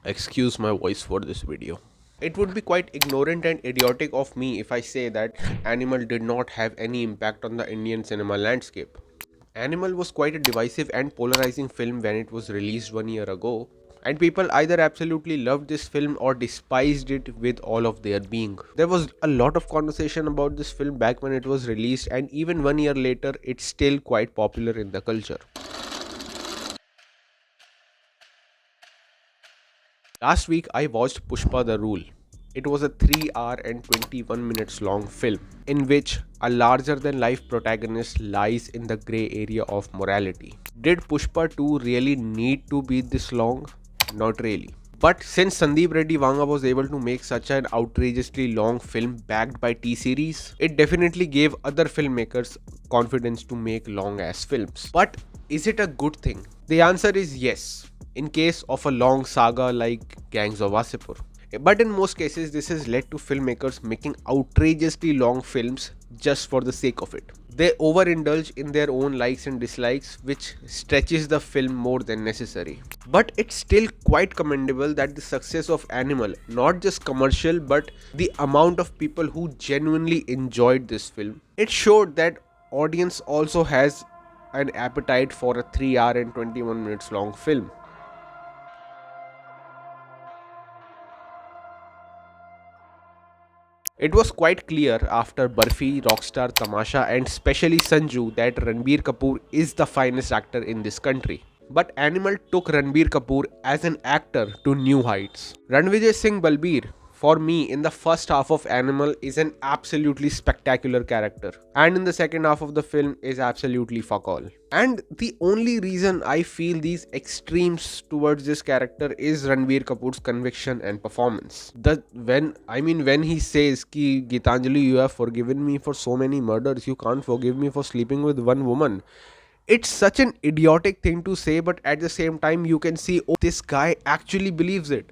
Excuse my voice for this video. It would be quite ignorant and idiotic of me if I say that Animal did not have any impact on the Indian cinema landscape. Animal was quite a divisive and polarizing film when it was released 1 year ago, and people either absolutely loved this film or despised it with all of their being. There was a lot of conversation about this film back when it was released, and even 1 year later, it's still quite popular in the culture. Last week, I watched Pushpa the Rule. It was a 3 hour and 21 minutes long film in which a larger than life protagonist lies in the grey area of morality. Did Pushpa 2 really need to be this long? Not really. But since Sandeep Reddy Vanga was able to make such an outrageously long film backed by T series, it definitely gave other filmmakers confidence to make long ass films. But is it a good thing? The answer is yes, in case of a long saga like Gangs of Wasipur. But in most cases, this has led to filmmakers making outrageously long films just for the sake of it. They overindulge in their own likes and dislikes, which stretches the film more than necessary. But it's still quite commendable that the success of Animal, not just commercial, but the amount of people who genuinely enjoyed this film, it showed that audience also has an appetite for a 3 hour and 21 minutes long film. It was quite clear after Barfi, Rockstar, Tamasha, and especially Sanju that Ranbir Kapoor is the finest actor in this country. But Animal took Ranbir Kapoor as an actor to new heights. Ranvijay Singh Balbir, for me, in the first half of Animal, is an absolutely spectacular character, and in the second half of the film is absolutely fuck all. And the only reason I feel these extremes towards this character is Ranbir Kapoor's conviction and performance. When he says ki Gitanjali, you have forgiven me for so many murders, you can't forgive me for sleeping with one woman. It's such an idiotic thing to say, but at the same time, you can see, oh, this guy actually believes it.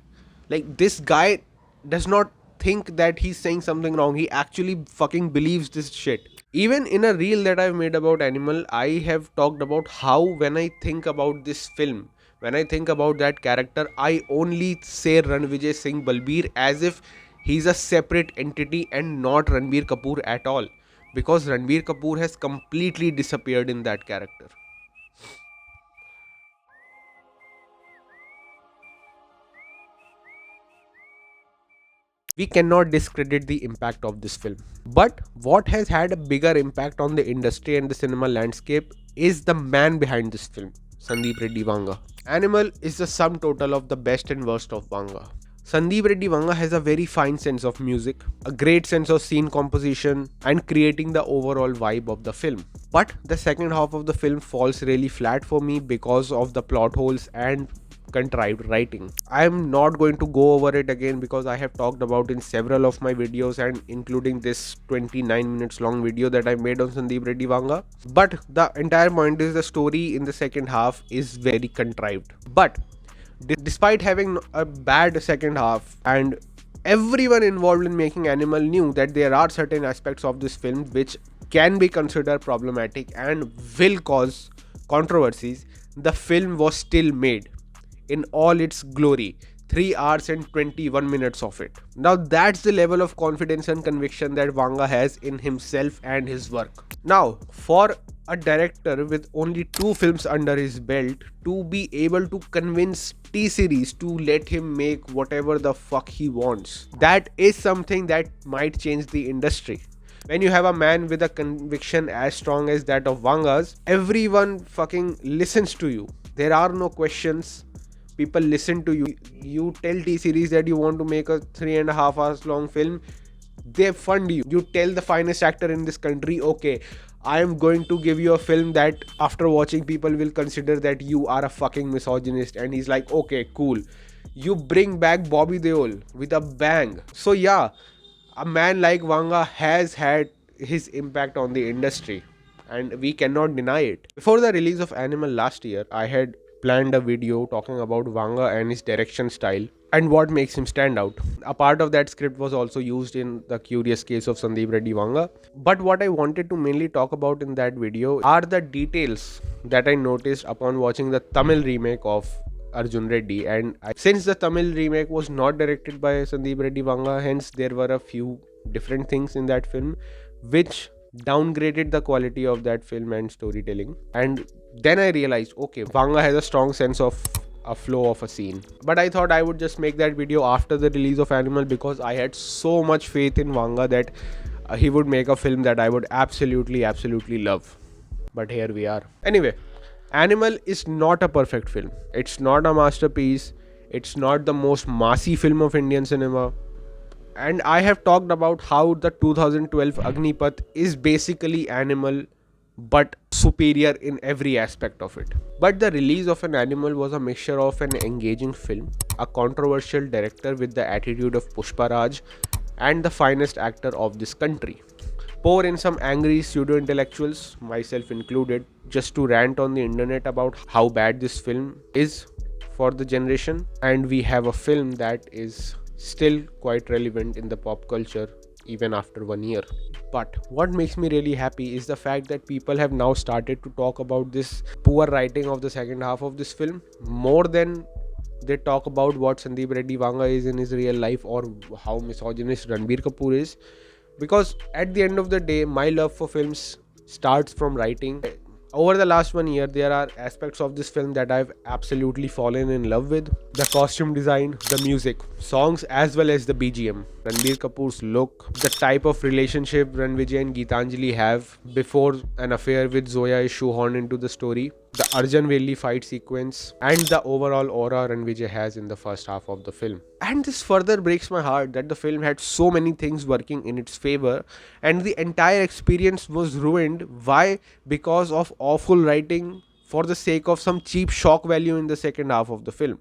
Like, this guy does not think that he's saying something wrong. He actually fucking believes this shit. Even in a reel that I've made about Animal, I have talked about how when I think about this film, when I think about that character, I only say Ranvijay Singh Balbir as if he's a separate entity and not Ranbir Kapoor at all. Because Ranbir Kapoor has completely disappeared in that character. We cannot discredit the impact of this film. But what has had a bigger impact on the industry and the cinema landscape is the man behind this film, Sandeep Reddy Vanga. Animal is the sum total of the best and worst of Vanga. Sandeep Reddy Vanga has a very fine sense of music, a great sense of scene composition, and creating the overall vibe of the film. But the second half of the film falls really flat for me because of the plot holes and contrived writing. I am not going to go over it again because I have talked about in several of my videos and including this 29 minutes long video that I made on Sandeep Reddy Vanga. But the entire point is the story in the second half is very contrived. But despite having a bad second half, and everyone involved in making Animal knew that there are certain aspects of this film which can be considered problematic and will cause controversies, the film was still made in all its glory. 3 hours and 21 minutes of it. Now that's the level of confidence and conviction that Vanga has in himself and his work. Now, for a director with only 2 films under his belt to be able to convince T Series to let him make whatever the fuck he wants, that is something that might change the industry. When you have a man with a conviction as strong as that of Vanga's, everyone fucking listens to you. There are no questions. People listen to you. You tell T Series that you want to make a 3.5 hours long film, they fund you. You tell the finest actor in this country, okay, I am going to give you a film that after watching people will consider that you are a fucking misogynist, and he's like, okay, cool. You bring back Bobby Deol with a bang. So yeah, a man like Vanga has had his impact on the industry, and we cannot deny it. Before the release of Animal last year, I had planned a video talking about Vanga and his direction style and what makes him stand out. A part of that script was also used in The Curious Case of Sandeep Reddy Vanga. But what I wanted to mainly talk about in that video are the details that I noticed upon watching the Tamil remake of Arjun Reddy, and since the Tamil remake was not directed by Sandeep Reddy Vanga, hence there were a few different things in that film which downgraded the quality of that film and storytelling. And then I realized, okay, Vanga has a strong sense of a flow of a scene. But I thought I would just make that video after the release of Animal, because I had so much faith in Vanga that he would make a film that I would absolutely love. But here we are. Anyway, Animal is not a perfect film. It's not a masterpiece. It's not the most massy film of Indian cinema. And I have talked about how the 2012 Agnipath is basically Animal but superior in every aspect of it. But the release of an Animal was a mixture of an engaging film, a controversial director with the attitude of Pushpa Raj, and the finest actor of this country. Pour in some angry pseudo intellectuals, myself included, just to rant on the internet about how bad this film is for the generation, and we have a film that is still quite relevant in the pop culture even after 1 year. But what makes me really happy is the fact that people have now started to talk about this poor writing of the second half of this film more than they talk about what Sandeep Reddy Vanga is in his real life, or how misogynist Ranbir Kapoor is. Because at the end of the day, my love for films starts from writing. Over the last 1 year, there are aspects of this film that I've absolutely fallen in love with. The costume design, the music, songs, as well as the BGM. Ranbir Kapoor's look, the type of relationship Ranvijay and Geetanjali have before an affair with Zoya is shoehorned into the story, the Arjun Veli fight sequence, and the overall aura Ranvijay has in the first half of the film. And this further breaks my heart that the film had so many things working in its favor and the entire experience was ruined. Why? Because of awful writing for the sake of some cheap shock value in the second half of the film.